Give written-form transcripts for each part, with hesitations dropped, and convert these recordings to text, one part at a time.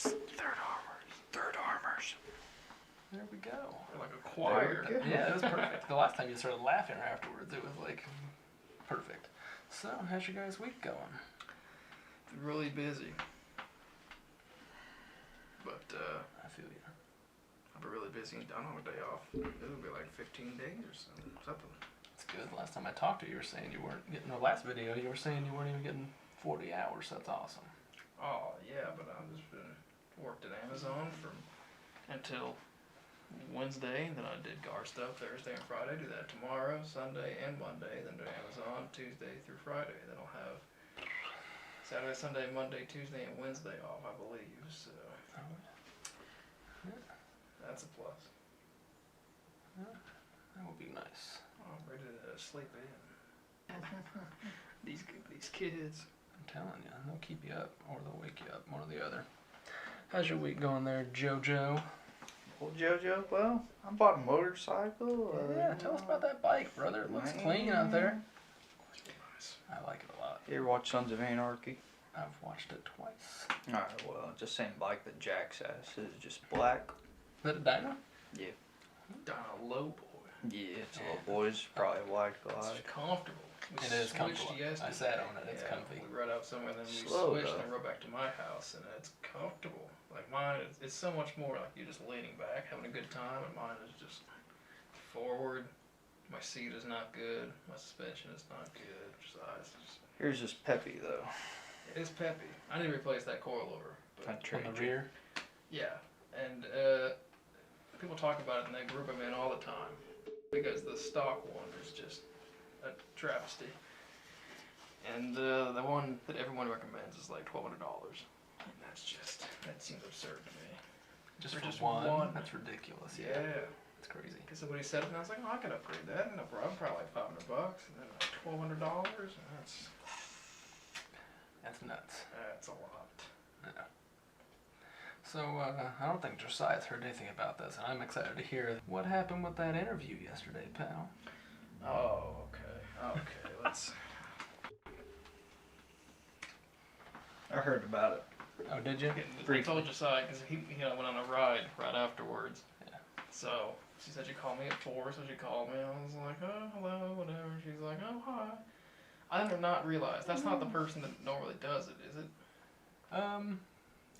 Third Armors. There we go. Like a choir. Yeah, it was perfect. The last time you started laughing afterwards, it was like perfect. So, how's your guys' week going? Really busy. But I feel you. I'll be really busy and I don't have a day off. It'll be like 15 days or something. It's good. Last time I talked to you, you were saying you weren't getting the last video. You were saying you weren't even getting 40 hours. That's awesome. Oh yeah, but I've just been worked at Amazon until Wednesday, and then I did GAR stuff Thursday and Friday. Do that tomorrow, Sunday, and Monday. Then do Amazon Tuesday through Friday. Then I'll have Saturday, Sunday, Monday, Tuesday, and Wednesday off, I believe. So that's a plus. That would be nice. I'm ready to sleep in. these kids. I'm telling you, they'll keep you up, or they'll wake you up, one or the other. How's your week going there, JoJo? Well, JoJo, well, I bought a motorcycle. Yeah, tell us about that bike, brother. It looks clean out there. Nice. I like it a lot. You ever watch Sons of Anarchy? I've watched it twice. Alright, well, it's the same bike that Jax has. It's just black. Is that a dyno? Yeah. Down a low boy. Yeah, it's a little boys. Probably like a lot. It's comfortable. It is comfortable. I sat on it. It's comfy. We rode out somewhere, then we Slow, switched though. and rode back to my house, and it's comfortable. Like mine, it's so much more like you're just leaning back, having a good time, and mine is just forward. My seat is not good. My suspension is not good. Yours is peppy, though. It is peppy. I need to replace that coilover. On the rear? Yeah, and people talk about it and they group them in all the time because the stock one is just a travesty. And the one that everyone recommends is like $1,200. And that seems absurd to me. Just For for just one? one. That's ridiculous. Yeah. It's crazy. Because somebody said it and I was like, oh, I could upgrade that. No problem. Probably like $500. And then like $1,200. That's nuts. That's a lot. Yeah. So, I don't think Josiah's heard anything about this, and I'm excited to hear what happened with that interview yesterday, pal. Oh, okay. Okay, let's... I heard about it. Oh, did you? I told Josiah because he went on a ride right afterwards. Yeah. So she said she called me at 4, so she called me. I was like, oh, hello, whatever. She's like, oh, hi. I did not realize that's not the person that normally does it, is it?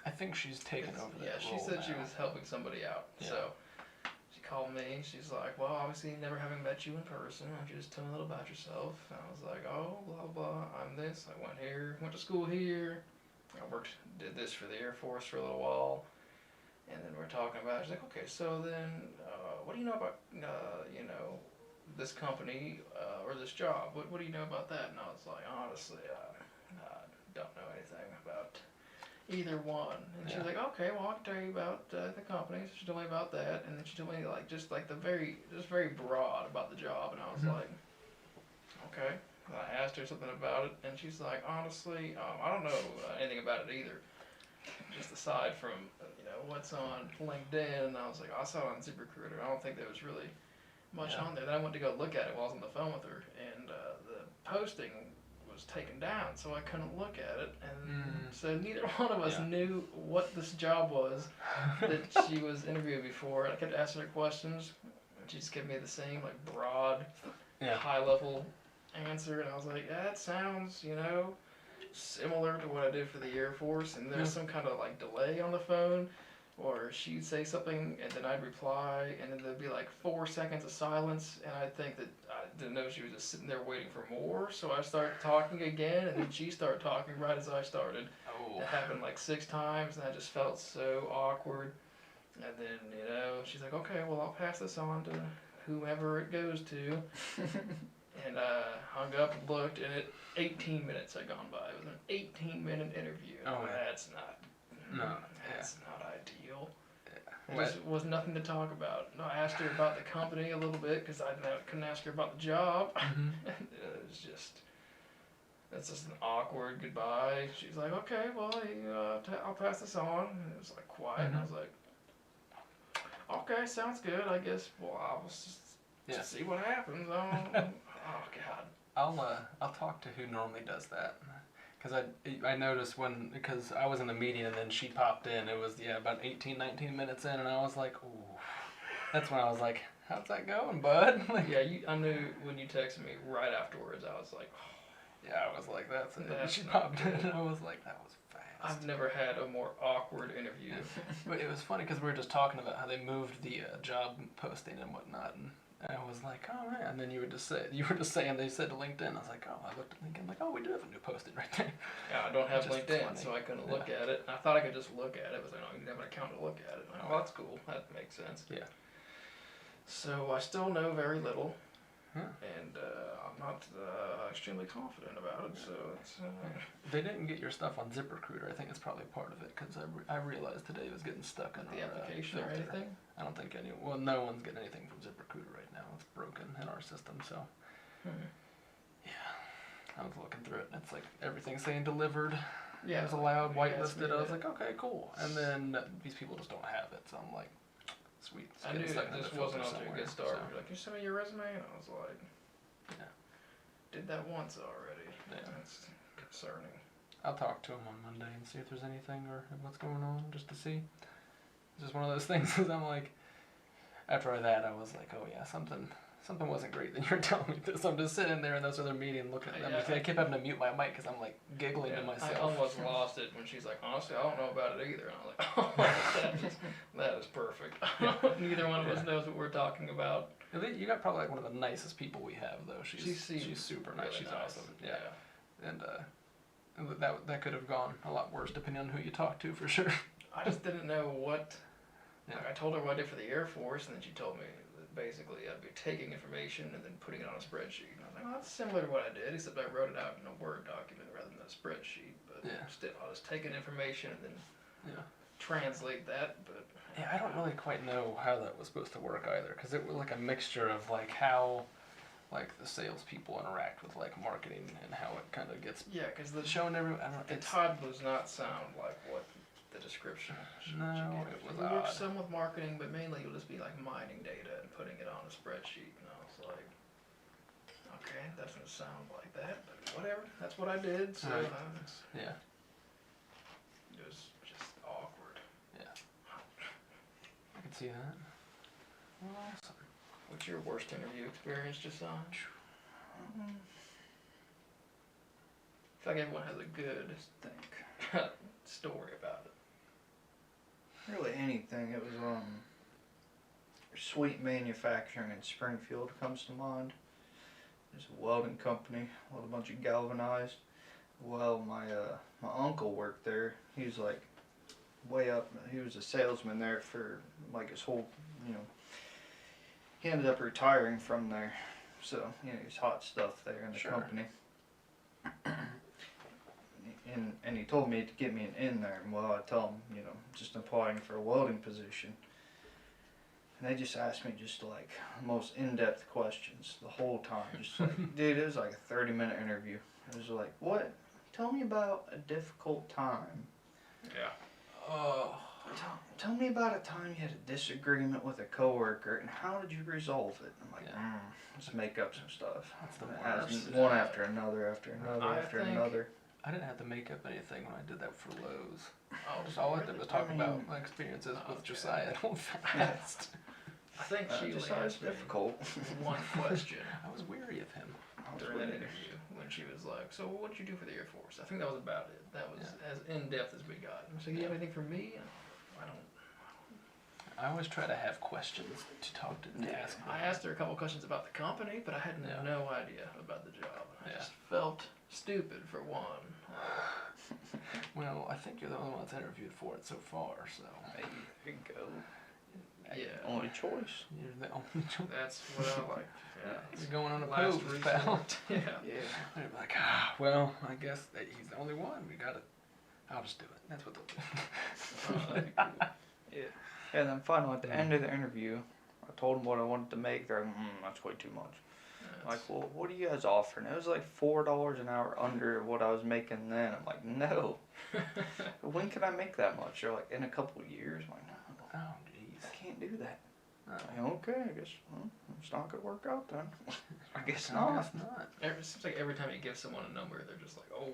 I think she's taken over that Yeah, she role said she now. was helping somebody out. Yeah. So she called me. She's like, well, obviously never having met you in person, why don't you just tell me a little about yourself? And I was like, oh, blah, blah, I'm this. I went here, went to school here. I did this for the Air Force for a little while. And then we're talking about it. She's like, okay, so then what do you know about, this company or this job? What do you know about that? And I was like, honestly, I don't know anything about either one. And she was like, okay, well, I can tell you about the company. So she told me about that. And then she told me just very broad about the job. And I was like, okay. And I asked her something about it, and she's like, honestly, I don't know anything about it either. Just aside from, what's on LinkedIn. And I was like, I saw it on ZipRecruiter. I don't think there was really much on there. Then I went to go look at it while I was on the phone with her, and the posting was taken down, so I couldn't look at it. And so neither one of us knew what this job was that she was interviewing before. And I kept asking her questions, and she just gave me the same, like, broad, high-level answer, and I was like, yeah, it sounds, similar to what I did for the Air Force, and there's some kind of like delay on the phone, or she'd say something and then I'd reply, and then there'd be like 4 seconds of silence, and I'd think that I didn't know she was just sitting there waiting for more, so I started talking again, and then she started talking right as I started. Oh. It happened like 6 times, and I just felt so awkward. And then, she's like, okay, well, I'll pass this on to whomever it goes to. And hung up and looked, and 18 minutes had gone by. It was an 18-minute interview. Oh, man. That's not ideal. Yeah. There was nothing to talk about. No, I asked her about the company a little bit because I couldn't ask her about the job. And it's just an awkward goodbye. She's like, okay, well, I'll pass this on. And it was like quiet, and I was like, okay, sounds good. I guess. Well, I'll just see what happens. Oh God. I'll talk to who normally does that. Because I noticed because I was in the meeting and then she popped in. It was, about 18, 19 minutes in, and I was like, ooh. That's when I was like, how's that going, bud? Like, Yeah, I knew when you texted me right afterwards, I was like, yeah, I was like, that's it. That's She not popped in, good. and I was like, that was fast. I've never had a more awkward interview. But it was funny because we were just talking about how they moved the job posting and whatnot, and I was like, oh, right. And then you were just saying they said to LinkedIn. I was like, oh, I looked at LinkedIn, like, oh, we do have a new posting right there. Yeah, I don't have Just LinkedIn, funny. so I couldn't look at it. And I thought I could just look at it, but I don't even have an account to look at it. I'm like, well, that's cool. That makes sense. Yeah. So I still know very little, Huh. and I'm not extremely confident about it. So it's. They didn't get your stuff on ZipRecruiter. I think it's probably part of it because I realized today it was getting stuck in The our application or filter. anything? I don't think no one's getting anything from ZipRecruiter right now. It's broken in our system, so yeah. I was looking through it and it's like everything's saying delivered. Yeah. It was allowed, Yeah, it's whitelisted. I was weird. like, okay, cool. And then these people just don't have it, so I'm like, sweet. It's I getting knew stuck that in this the wasn't filter off to a somewhere, good start. so, You're like, can you send me your resume? And I was like, Yeah. did that once already. Yeah. That's concerning. I'll talk to him on Monday and see if there's anything or what's going on, just to see. It's just one of those things. Is I'm like, after that, I was like, oh yeah, something wasn't great. Then you're telling me this. I'm just sitting there in this other meeting looking at them. Yeah. I kept having to mute my mic because I'm like giggling to myself. I almost lost it when she's like, honestly, I don't know about it either. And I was like, oh, that is perfect. Neither one of us knows what we're talking about. You got probably like one of the nicest people we have, though. She's super nice. Really She's nice. awesome. Yeah. And that could have gone a lot worse depending on who you talk to, for sure. I just didn't know what. Yeah. Like, I told her what I did for the Air Force, and then she told me that basically I'd be taking information and then putting it on a spreadsheet. And I was like, oh, that's similar to what I did, except I wrote it out in a Word document rather than a spreadsheet. But still, I was taking information and then translate that. But yeah, I don't really quite know how that was supposed to work either, because it was like a mixture of like how like the salespeople interact with like marketing and how it kind of gets because the shown everyone. I don't know. the Todd does not sound like what the description. No, gave. it was We work odd. some with marketing, but mainly you'll just be like mining data and putting it on a spreadsheet. And I was like, okay, that doesn't sound like that, but whatever. That's what I did. So Right. it Yeah. was just awkward. I can see that. Awesome. What's your worst interview experience, Josiah? I feel like everyone has a good story about it. Really anything. It was Sweet Manufacturing in Springfield comes to mind. There's a welding company with a bunch of galvanized. Well, my uncle worked there. He was like way up. He was a salesman there for like his whole, he ended up retiring from there. So, he's hot stuff there in the company. And he told me to get me an in there. And well, I tell him, just applying for a welding position. And they just asked me just like the most in-depth questions the whole time. Just like, dude, it was like a 30-minute interview. It was like, what? Tell me about a difficult time. Yeah. Oh. Tell me about a time you had a disagreement with a coworker and how did you resolve it? I'm like, let's make up some stuff. That's the As worst. one after another, after think- another. I didn't have to make up anything when I did that for Lowe's. Oh, Just all I did really? was talk I mean- about my experiences with Okay. Josiah real fast. I think she Just only it's asked me difficult. one question I was weary of him. during that interview when she was like, so what did you do for the Air Force? I think that was about it. That was as in-depth as we got. I was like, you have anything for me? I don't. I always try to have questions to talk to ask. I asked her a couple questions about the company, but I had no idea about the job. I just felt stupid for one. Well, I think you're the only one that's interviewed for it so far, so. Hey, there you go. Yeah. Only choice. You're the only choice. That's what I like. Yeah. You're going on a Last poop, resort. pal. Yeah. Yeah. They're like, well, I guess that he's the only one. We gotta. I'll just do it. That's what they'll do. Yeah. And then finally, at the end of the interview, I told them what I wanted to make. They're like, that's way too much. Like, well, what are you guys offering? It was like $4 an hour under what I was making then. I'm like, no. When can I make that much? They're like, in a couple of years. I'm like, no, Oh, jeez. I can't do that. Oh. I'm like, okay, I guess it's not gonna work out then. I guess I not. guess not. It seems like every time you give someone a number, they're just like, oh,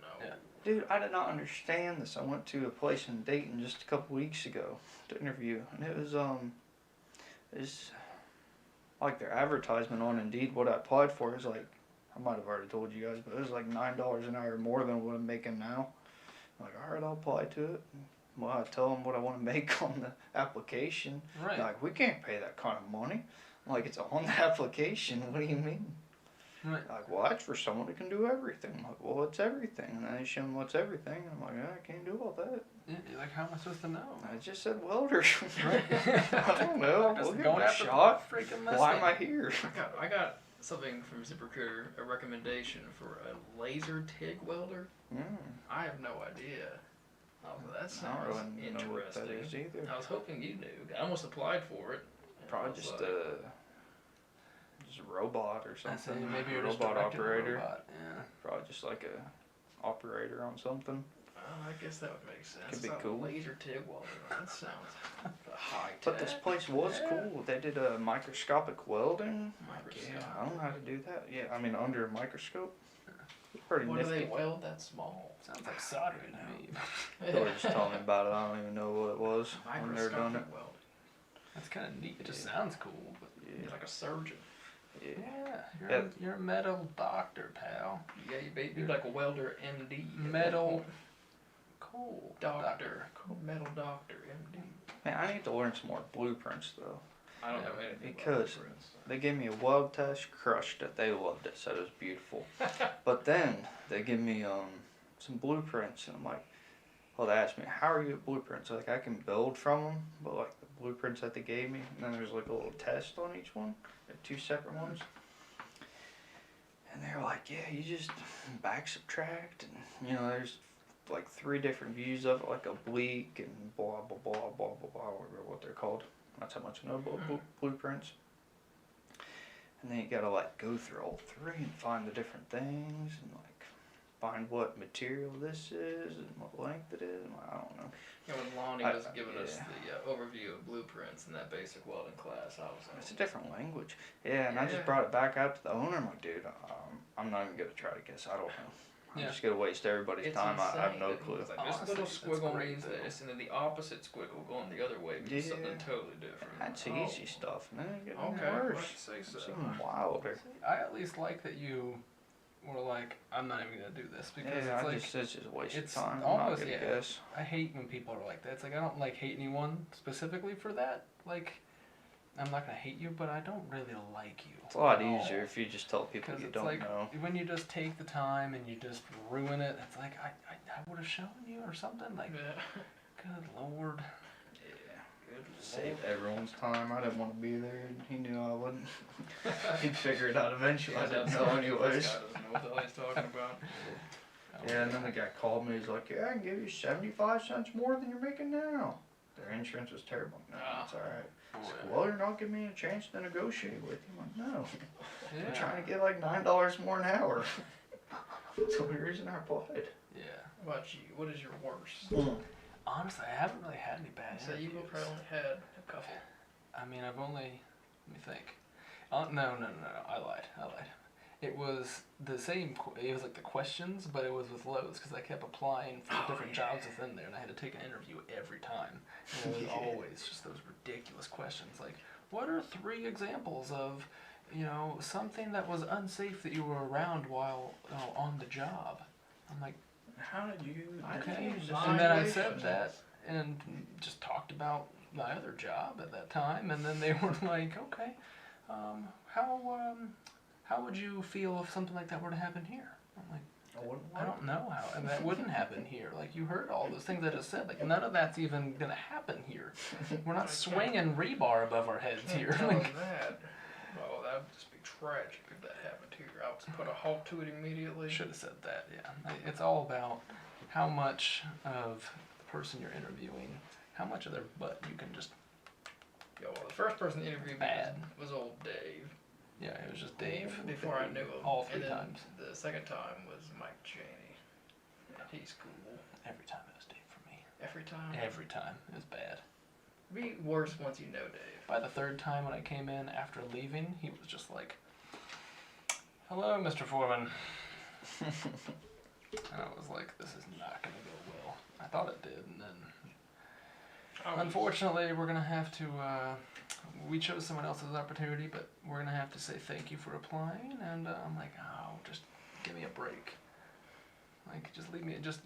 no. Yeah. Dude, I did not understand this. I went to a place in Dayton just a couple weeks ago to interview, and it's like their advertisement on Indeed. What I applied for is like, I might have already told you guys, but it was like $9 an hour more than what I'm making now. I'm like, all right, I'll apply to it. Well, I tell them what I want to make on the application. Right. They're like, we can't pay that kind of money. I'm like, it's on the application. What do you mean? Right. Like, well, that's for someone who can do everything. I'm like, well, it's everything. And then they show them what's everything. And I'm like, yeah, I can't do all that. Yeah, you're like, how am I supposed to know? I just said welder. Right. I don't know. Just We'll give going it a after shot. freaking Why listing. am I here? I got something from ZipRecruiter, a recommendation for a laser TIG welder. I have no idea. Oh, that I don't sounds really know what that interesting. is either. I was hoping you knew. I almost applied for it. and I Probably was just like, a robot or I say something. maybe you're just robot directed operator. robot. Yeah. Probably just like a operator on something. I guess that would make sense. Could be It's not cool. Laser TIG welder. That sounds high tech. But this place was Yeah. cool. They did a microscopic welding. Like, yeah, Microscope. I don't know how to do that. Yeah, I mean under a microscope. It's pretty What do nifty. they weld that small? Sounds like soldering to me. They were just telling me about it. I don't even know what it was. I've never done it. Microscopic welding. That's kind of neat. It just Yeah. sounds cool. But You're Yeah, like a surgeon. yeah. yeah, you're a metal doctor, pal. Yeah, you're like a welder MD. Metal. Cool. Doctor. Metal doctor MD. Man, I need to learn some more blueprints though. I don't know anything Because about blueprints. They gave me a weld test, crushed it. They loved it, said it was beautiful. But then they give me some blueprints, and I'm like, well, they asked me, how are you at blueprints? Like, I can build from them, but like the blueprints that they gave me, and then there's like a little test on each one, they're 2 separate ones. And they're like, yeah, you just back subtract, and you know, there's like 3 different views of it, like oblique and blah blah blah blah blah blah, whatever what they're called. That's how much I know about blueprints. And then you gotta like go through all 3 and find the different things and like find what material this is and what length it is. And I don't know. Yeah, when Lonnie was giving us yeah. the overview of blueprints in that basic welding class, I was like, It's a different language. Yeah, and I Yeah. just brought it back out to the owner. I'm like, dude, I'm not even gonna try to guess. I don't know. I'm Yeah. just gonna waste everybody's it's time. I have no insane. clue. It's like, this Honestly, little that's squiggle great, means though. this, and then the opposite squiggle going the other way means something totally different. That's Oh, easy stuff. And then it gets Okay, worse. let's say so. It's even wilder. I at least like that you were like, I'm not even gonna do this because Yeah, it's like it's just a waste of it's time. I'm almost- not gonna yeah. guess. I hate when people are like that. It's like I don't like hate anyone specifically for that. Like I'm not gonna hate you, but I don't really like you. It's a lot at all. easier if you just tell people Because you it's don't like know. when you just take the time and you just ruin it. It's like I would have shown you or something. Like Yeah. good lord. Good Save everyone's time. I didn't want to be there. He knew I wouldn't. He'd figure it out eventually. I didn't know anyways. This guy doesn't know what the hell he's talking about. Yeah, and then the guy called me. He's like, "Yeah, I can give you 75 cents more than you're making now." Their insurance was terrible. No, it's all right. He's like, well, you're not giving me a chance to negotiate with you. I'm like, no. Yeah. I'm trying to get like $9 more an hour. That's the only reason I applied. Yeah. What about you? What is your worst? Honestly, I haven't really had any bad So you've interviews. probably only had a couple. I mean, I've only. Let me think. No. I lied. It was the same. It was like the questions, but it was with Lowe's because I kept applying for different jobs within there, and I had to take an interview every time. And it was always just those ridiculous questions, like, "What are 3 examples of, something that was unsafe that you were around while on the job?" I'm like, How did you? okay, and then I said that and just talked about my other job at that time, and then they were like, okay, how would you feel if something like that were to happen here? I'm like, I don't know how, and that wouldn't happen here. Like, you heard all those things I just said. Like, none of that's even gonna happen here. We're not swinging rebar above our heads here. Tell Like, him that. Oh, that would just be tragic if that happened here. I would put a halt to it immediately. should have said that. Yeah, it's all about how much of the person you're interviewing, how much of their butt you can just. Yeah, well, the first person that interviewed me Bad. was old Dave. Yeah, it was just Dave. Before I knew him. All 3 and then times. The second time was Mike Cheney. And he's cool. Every time it was Dave for me. Every time. Every time. It was bad. It'd be worse once you know Dave. By the 3rd time when I came in after leaving, he was just like, "Hello, Mr. Foreman." And I was like, this is not going to go well. I thought it did, and then I was- unfortunately, we're gonna have to. We chose someone else's opportunity, but we're gonna have to say thank you for applying. And I'm like, oh, just give me a break. Like, just leave me. Just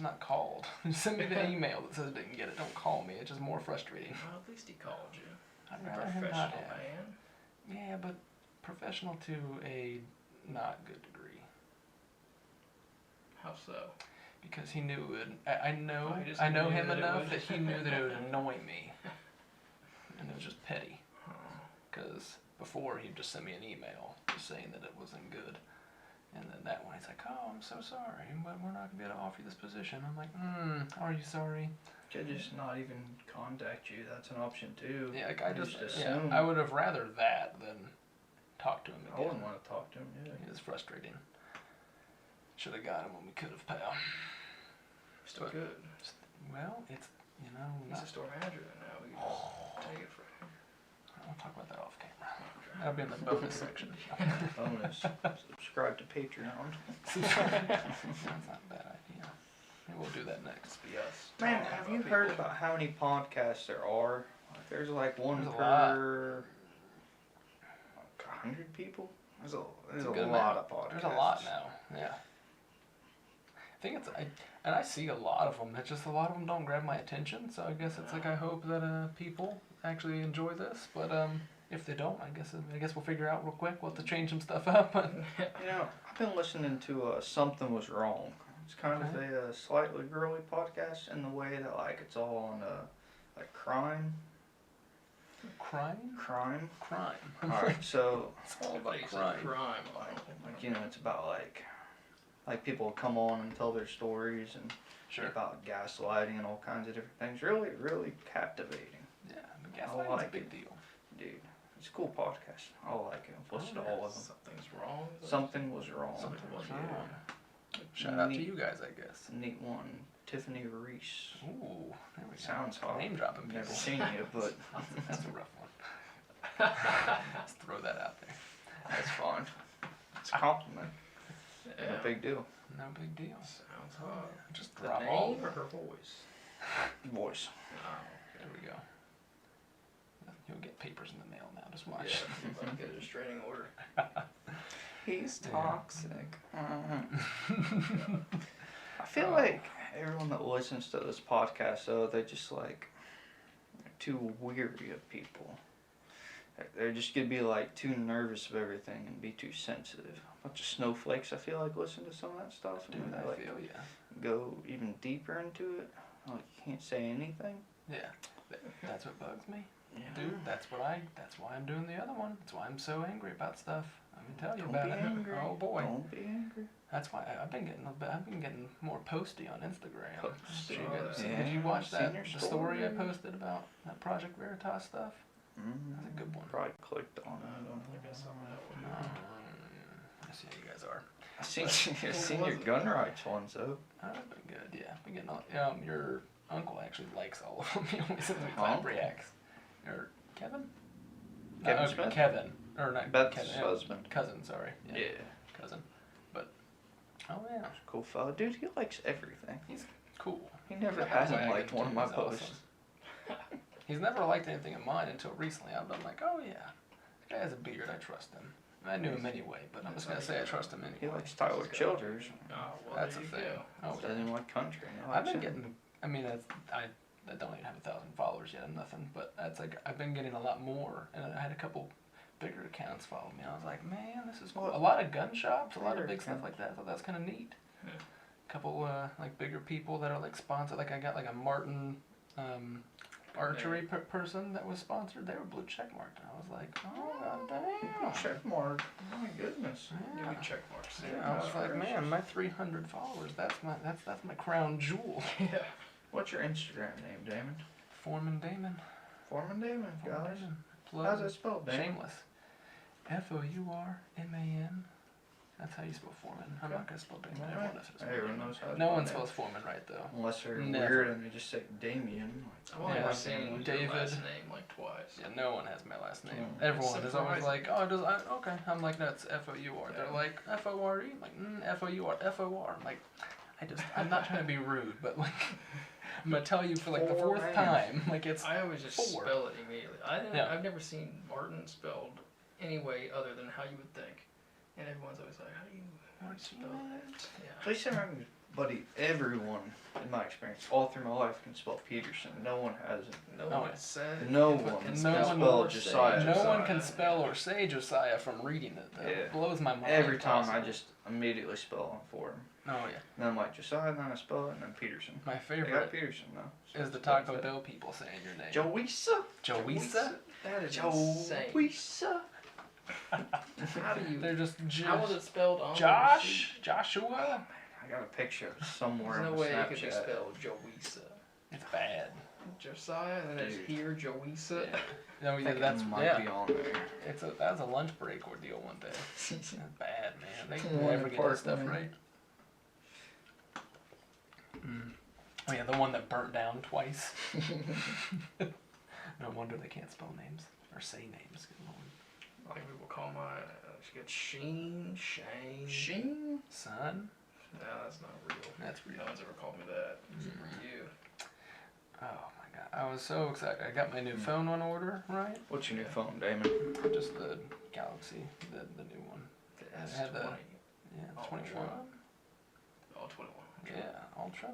not called. Just send me the email that says I didn't get it. Don't call me. It's just more frustrating. Well, at least he called you. I'd You're a rather him not professional have. man. Yeah, but professional to a not good degree. How so? Because he knew it. I know. Oh, he just I know knew him that it enough would. that he knew that it would annoy me, and it was just petty. Oh. Because before he'd just send me an email just saying that it wasn't good. And then that one, he's like, oh, I'm so sorry, but we're not going to be able to offer you this position. I'm like, are you sorry? Could just not even contact you. That's an option too. Yeah, like I just assume. I would have rather that than talk to him I again. wouldn't want to talk to him. Yeah. It was frustrating. Should have got him when we could have, pal. Still But- good. Well, it's, He's not, a store manager now. We can just take it from him. I'll talk about that off camera. That'll be in the bonus section. Bonus. Subscribe to Patreon. That's not a bad idea. Maybe we'll do that next. Be us. Man, talking have about you heard people. about how many podcasts there are? Like, there's like one There's a per 100 people. There's It's a good lot amount. of podcasts. There's a lot now. Yeah. I think and I see a lot of them. It's just a lot of them don't grab my attention. So I guess it's like I hope that people actually enjoy this. But if they don't, I guess we'll figure out real quick. We'll have to change some stuff up. You know, I've been listening to Something Was Wrong. It's kind of a slightly girly podcast in the way that like it's all on like crime. Crime. All right, so It's all about Basic crime. crime. like you know, it's about like people come on and tell their stories and Sure. about gaslighting and all kinds of different things. Really, really captivating, Yeah, but I gaslighting's like a big deal. dude. It's a cool podcast. I like it. I've listened to all of them. Something's wrong. Something Was Wrong. Something was Yeah. wrong. Shout out to Neat. you guys, I guess. Neat one. Tiffany Reese. Ooh, there we go. Sounds hot. Name dropping people. Never seen you, but That's a rough one. Let's throw that out there. that's fine. It's a compliment. Yeah. No big deal. No big deal. Sounds hot. Just The drop all. name or her voice? Voice. Oh, There we go. You'll get papers in the mail now. Just yeah. watch. If I can get a restraining order. He's Yeah. toxic. I feel like everyone that listens to this podcast, though, they just like too weary of people. They're just gonna be like too nervous of everything and be too sensitive. A bunch of snowflakes, I feel like, listen to some of that stuff. Dude, and I they like feel ya. go even deeper into it. Like you can't say anything. Yeah. That's what bugs me. Yeah. Dude, that's why I'm doing the other one. That's why I'm so angry about stuff. I'm gonna tell you Don't about be it. angry. Oh boy. Don't be angry. That's why I've been getting more posty on Instagram. Posty. Did you watch Seen that your the story I story. posted about that Project Veritas stuff? That's a good one. Probably clicked on I it. don't think I saw that one. I see how you guys are. I seen your gun rights ones though. That's been good, yeah. Been getting all, your uncle actually likes all of them. He always sends me Uncle? clap reacts. Or Kevin? Kevin okay, Smith? Kevin. Or not Beth's Kevin. husband. Cousin, sorry. Yeah. Cousin. But, oh yeah. Cool fella. Dude, he likes everything. Cool. He never Got that hasn't wagon liked one of too, my he's awesome. posts. He's never liked anything of mine until recently. I've been like, oh yeah, that guy has a beard. I trust him. I knew him anyway, but I'm just gonna say I trust him He anyway. likes Tyler Childers. Oh, well, That's there a you thing. go. Oh, Doesn't even like country. He I've likes been him. getting. I mean, I don't even have 1,000 followers yet. I'm nothing, but that's like I've been getting a lot more, and I had a couple bigger accounts follow me. I was like, man, this is cool. Well, A lot of gun shops, a lot bigger of big stuff accounts. like that. I thought that's kind of neat. Yeah. Couple like bigger people that are like sponsored. Like I got like a Martin archery person that was sponsored. They were blue check marked, and I was like, oh god damn. Check mark. My goodness. Give Yeah. me check marks. Yeah, I was like, man, my 300 followers. That's my crown jewel. Yeah. What's your Instagram name, Damon? Foreman Damon. Foreman Damon, Foreman guys. Damon. How's that spelled, Damon? Shameless. FOURMAN. That's how you spell Foreman. I'm not gonna spell Damon. Alright. Everyone knows how to spell Everyone Damon. knows how to No spell one Damon. spells Foreman right though. Unless they're Never. weird and they just say Damien. I've only Yeah, ever like seen your David. last name like twice. Yeah, no one has my last name. Oh, Everyone it's is always surprising. like, oh, does I? Okay. I'm like, no, it's F-O-U-R. They're Yeah. like, F-O-R-E? I'm like, F-O-U-R, F-O-R. I'm like, I'm not trying to be rude, but like, I'm gonna tell you for like the fourth time, like it's. I always just four. spell it immediately. Yeah. I've never seen Martin spelled any way other than how you would think. And everyone's always like, how do you spell that? Yeah. At least everybody, everyone, in my experience, all through my life can spell Peterson. No one has it. No Oh, one yeah. said. No can one can No spell one or will say Josiah. No one Josiah. can spell or say Josiah from reading it. Though. Yeah. It blows my mind. Every time I Possible. just immediately spell it for him. Oh yeah. And then I'm like Josiah, and then I spell it, and then Peterson. My They got favorite Peterson now. So is the it's like Taco that. Bell people saying your name. Joisa. Joisa? That is insane. Joisa. How do you? They're just How was it spelled on Josh? Joshua? I got a picture of it somewhere There's on no way it could be Snapchat. spelled Joisa. It's bad. Josiah, and then it's Dude. here Joisa. Yeah. No, I yeah, think that's it might yeah. be on there. That was a lunch break ordeal one day. That's bad, man. They Yeah, never get that stuff Parkland. right. Oh yeah, the one that burnt down twice. No wonder they can't spell names or say names. Good Lord. Like people call my, she gets Shane, Shane. Sheen? Son, No, that's not real. that's real. No one's ever called me that. Except for you. Oh my god, I was so excited. I got my new phone on order, right? What's your new phone, Damon? Just the Galaxy, the new one. The It had the- S20. Yeah, Ultra. 21. Oh, 21. Yeah, Ultra.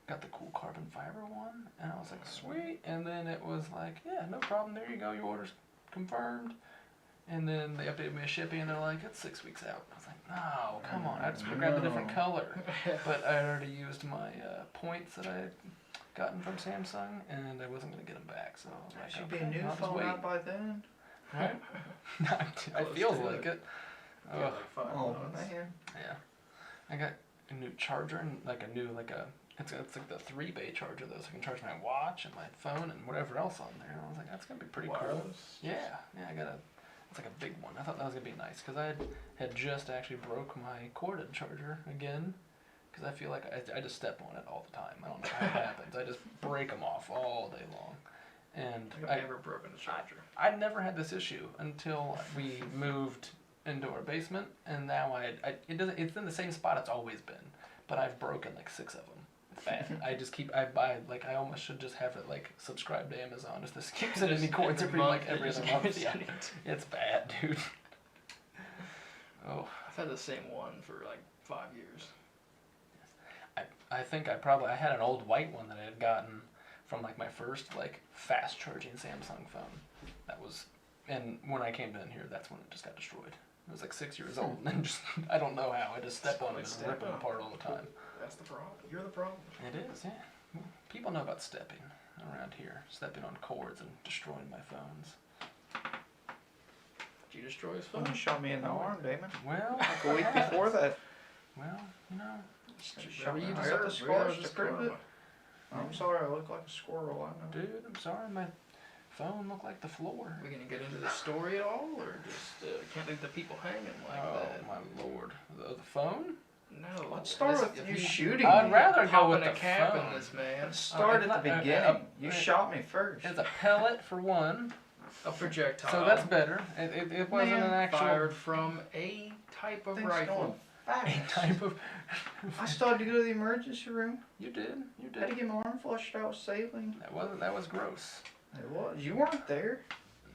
Got the cool carbon fiber one, and I was like, sweet. And then it was like, yeah, no problem. There you go. Your order's confirmed. And then they updated me a shipping, and they're like, it's 6 weeks out. I was like, no, come on. I just grabbed a different color. But I had already used my points that I had gotten from Samsung, and I wasn't going to get them back. So I was like, Should be okay, a new I'll just phone wait. out by then. Right? I Close feels to like it. Yeah, Ugh. like 5 Oh months. man. Yeah, I got a new charger and like a new it's like the 3-bay charger though, so I can charge my watch and my phone and whatever else on there. And I was like, that's gonna be pretty cool. Wireless. Yeah, I got it's like a big one. I thought that was gonna be nice because I had just actually broke my corded charger again because I feel like I just step on it all the time. I don't know how it happens. I just break them off all day long. And I've never broken a charger. I never had this issue until we moved into our basement, and now it's in the same spot it's always been, but I've broken like 6 of them. It's bad. I buy like I almost should just have it like subscribe to Amazon just to keep sending me cords every like every other month. Yeah, it's bad, dude. Oh, I've had the same one for like 5 years. I think I had an old white one that I had gotten from like my first like fast charging Samsung phone. That was, and when I came in here, that's when it just got destroyed. It was like 6 years old, and just I don't know how. I just step on it and Step rip them on. apart all the time. That's the problem. You're the problem. It is, yeah. People know about stepping around here, stepping on cords and destroying my phones. Did you destroy his Someone phone? shot me in the arm, Damon. Well, Like a week before that. Well, you know, Shot me. you I got the deserve. scars Just to prove it. karma. I'm sorry, I look like a squirrel. I know. dude, I'm sorry, my phone looked like the floor. We gonna get into the story at all, or just can't leave the people hanging like Oh that? my lord, the phone? No. Let's start This- with if you you shooting I'd me. rather go popping with a the cap phone. in this man. Let's start it's at the not- beginning. You shot me first. It's a pellet for one, A projectile. so that's better. It wasn't Man, an actual fired from a type of Things rifle. going fast. type of. I still had to go to the emergency room. You did. I had to get my arm flushed out with saline. That was gross. It was. You weren't there.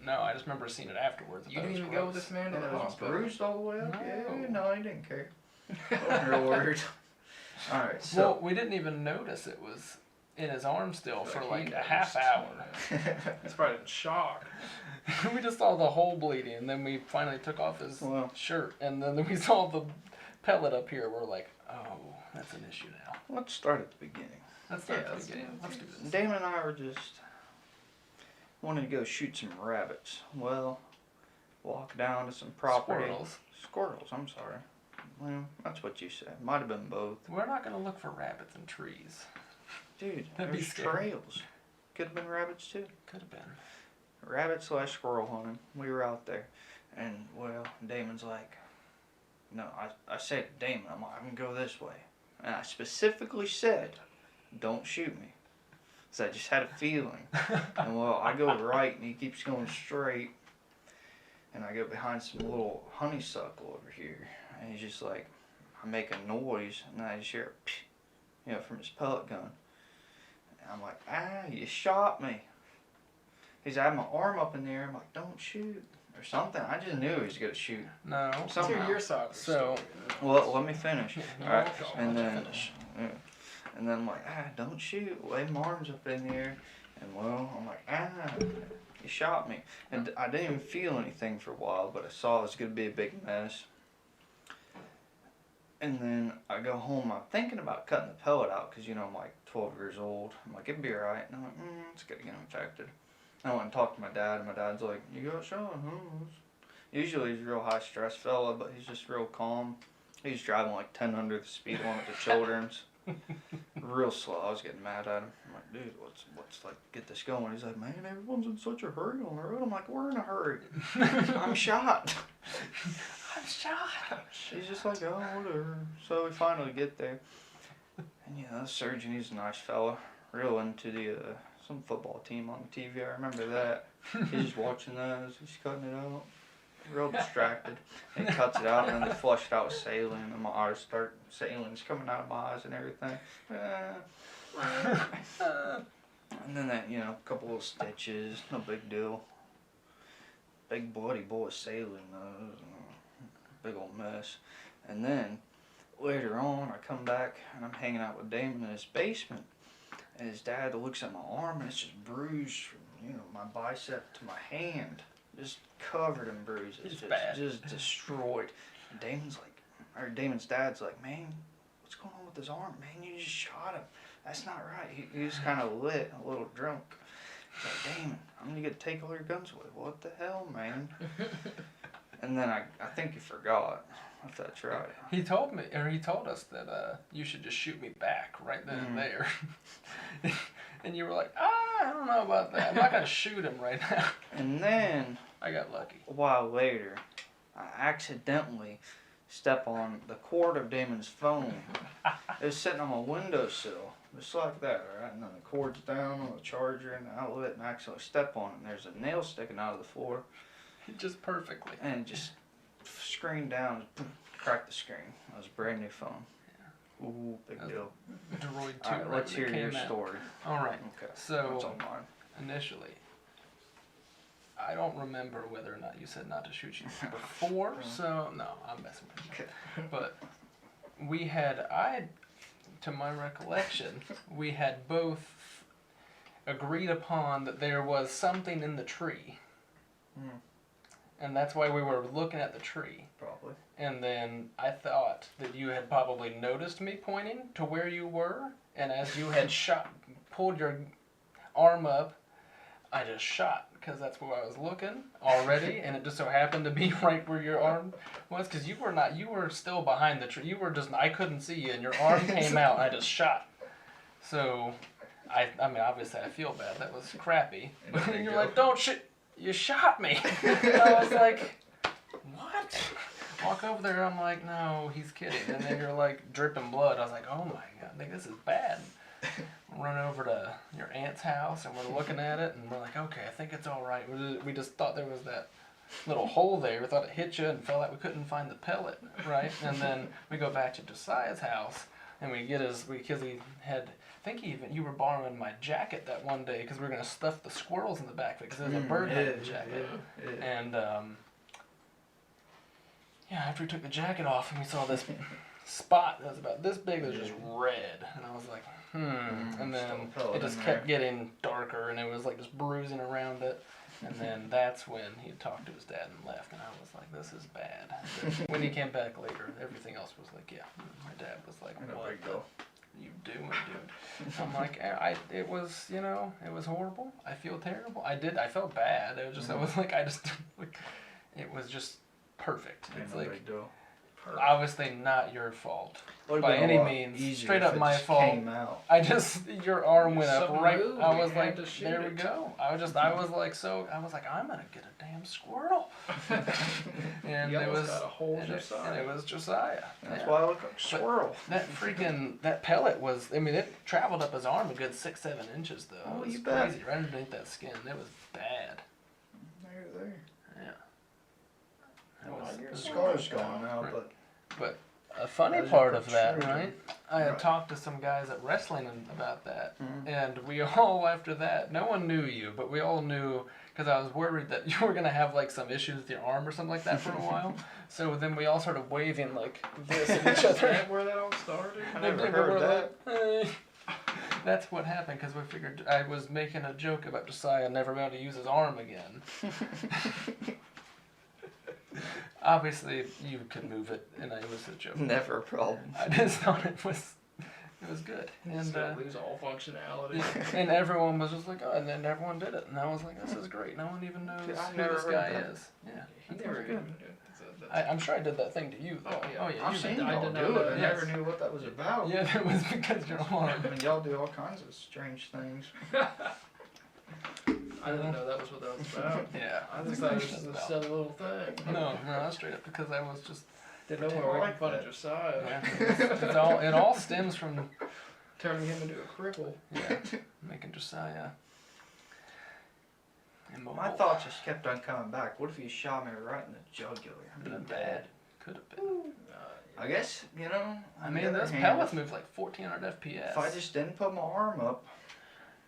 No, I just remember seeing it afterwards. I You thought it didn't was even go with gross. this man to And the it was hospital. bruised all the way up. No. Yeah, no, he didn't care. Wasn't real worried. All right, so Well, we didn't even notice it was in his arm still for Like, like he a half was- hour. He's probably in shock. We just saw the hole bleeding, and then we finally took off his Well. shirt, and then we saw the pellet up here. We're like, oh, that's an issue now. let's start at the beginning. Let's start Yeah, at let's the beginning. do- Let's do this. Damon and I were just wanting to go shoot some rabbits. Well, walk down to some property. Squirrels. Squirrels, I'm sorry. Well, that's what you said. Might have been both. We're not gonna look for rabbits in trees. Dude, That'd be there's scary. trails. Could have been rabbits too. Could have been. Rabbit/squirrel hunting. We were out there. And, well, Damon's like, no, I said to Damon, I'm like, I'm gonna go this way. And I specifically said, don't shoot me. So I just had a feeling. And well, I go right and he keeps going straight. And I go behind some little honeysuckle over here. And he's just like, I make a noise and I just hear a from his pellet gun. And I'm like, you shot me. He's had my arm up in the air. I'm like, don't shoot. Or something. I just knew he was going to shoot. No. Let's hear your side of the So- story. Well, let me finish. No, Alright. go And on, then, finish. and then I'm like, don't shoot. Wave my arms up in the air. And well, I'm like, he shot me. And I didn't even feel anything for a while, but I saw it was going to be a big mess. And then I go home. I'm thinking about cutting the pellet out because, I'm like 12 years old. I'm like, it'd be alright. And I'm like, it's going to get infected. I went and talked to my dad, and my dad's like, you got shot? Usually he's a real high stress fella, but he's just real calm. He's driving like 10 under the speed limit to Children's. Real slow. I was getting mad at him. I'm like, dude, what's like, get this going? He's like, man, everyone's in such a hurry on the road. I'm like, we're in a hurry. I'm shot. I'm shot. He's just like, oh, whatever. So we finally get there. And the surgeon, he's a nice fella. Real into the, some football team on the TV. I remember that. He's just watching those. He's cutting it out. Real distracted. And he cuts it out, and then they flush it out with saline, and my eyes start, saline's coming out of my eyes and everything. And then that, a couple little stitches, no big deal. Big bloody bowl of saline, though. Big old mess. And then, later on, I come back, and I'm hanging out with Damon in his basement, and his dad looks at my arm, and it's just bruised from, my bicep to my hand. Just covered in bruises, just destroyed. And Damon's dad's like, man, what's going on with his arm? Man, you just shot him. That's not right. He was kind of lit, a little drunk. He's like, Damon, I'm gonna get to take all your guns away. What the hell, man? And then I think he forgot, if that's right. He told us that you should just shoot me back right then and there. And you were like, I don't know about that. I'm not going to shoot him right now. And then, I got lucky. a while later, I accidentally step on the cord of Damon's phone. It was sitting on my windowsill, just like that, right? And then the cord's down on the charger and the outlet, and I accidentally step on it, and there's a nail sticking out of the floor. Just perfectly. And it just screen down, cracked the screen. That was a brand new phone. Ooh, big deal. Droid 2 Alright, let's hear your story. Alright, Okay. so What's on mine? initially, I don't remember whether or not you said not to shoot you before, so no, I'm messing with you. Okay. But to my recollection, we had both agreed upon that there was something in the tree. And that's why we were looking at the tree. Probably. And then I thought that you had probably noticed me pointing to where you were, and as you had pulled your arm up, I just shot, because that's where I was looking already, and it just so happened to be right where your arm was, because you were still behind the tree. I couldn't see you, and your arm came out, and I just shot. So, I mean, obviously I feel bad. That was crappy. And you're like, don't shoot. You shot me. And I was like, what? Walk over there, I'm like, no, he's kidding. And then you're like dripping blood. I was like, oh my God, Nick, this is bad. Run over to your aunt's house and we're looking at it and we're like, okay, I think it's all right. We just thought there was that little hole there. We thought it hit you and felt like we couldn't find the pellet, right? And then we go back to Josiah's house and because he had, I think you were borrowing my jacket that one day because we were going to stuff the squirrels in the back of it because there's a bird hunting jacket. Yeah. And after we took the jacket off and we saw this spot that was about this big that was just red. And I was like, And then it just kept getting darker and it was like just bruising around it. And then that's when he talked to his dad and left. And I was like, this is bad. But when he came back later, everything else was like, yeah. My dad was like, what you doing, dude? I'm like, it was, it was horrible. I feel terrible. I felt bad. It was just, it was just perfect. It's like, Perfect. Obviously not your fault. Would've By been a any lot means, easier straight if up it my just fault. Came out. I just, your arm went up Something right. moved, I you was had like, to shoot there we it. go. I was like, I'm gonna get a damn squirrel. And You it almost was, got a whole and Josiah. it was Josiah. That's Yeah. why I look like a squirrel. That pellet was, I mean, it traveled up his arm a good 6-7 inches though. Oh, It was you bet. crazy, right underneath that skin. It was bad. There. Yeah. It Well, was, your it was scar's gone now, Right. but A funny That was part your of that, protrusion. right? I had Right. talked to some guys at wrestling about that, Mhm. and we all, after that, no one knew you, but we all knew, because I was worried that you were going to have like some issues with your arm or something like that for a while. So then we all started waving like this at each Is other. that where that all started? I never And heard we're that. like, "Hey." That's what happened, because we figured I was making a joke about Josiah never being able to use his arm again. Obviously, you could move it, and it was a joke. Never a problem. I just thought it was good, It's and gonna lose all functionality. yeah, and everyone was just like, oh, and then everyone did it, and I was like, this is great. No one even knows Dude, I who never this heard guy that. is. Yeah, He that never was even good. knew. That's I'm sure I did that thing to you though. Oh, yeah. I've you seen did. I y'all did not do know it. I that. never Yes. knew what that was about. Yeah, that was because your arm. I mean, y'all do all kinds of strange things. I didn't know that was what that was about. Yeah, I that's just thought it what was just a about. silly little thing. No, that's straight up because I was just. Didn't know we I were making like fun of that. Josiah. Yeah, it all stems from Turning him into a cripple. making Josiah immobile. My thoughts just kept on coming back. What if you shot me right in the jugular? I'd Could be have dead. bad. Could have been. I guess, you know, I on mean, the other those hand, pellets move like 1400 FPS. if I just didn't put my arm up,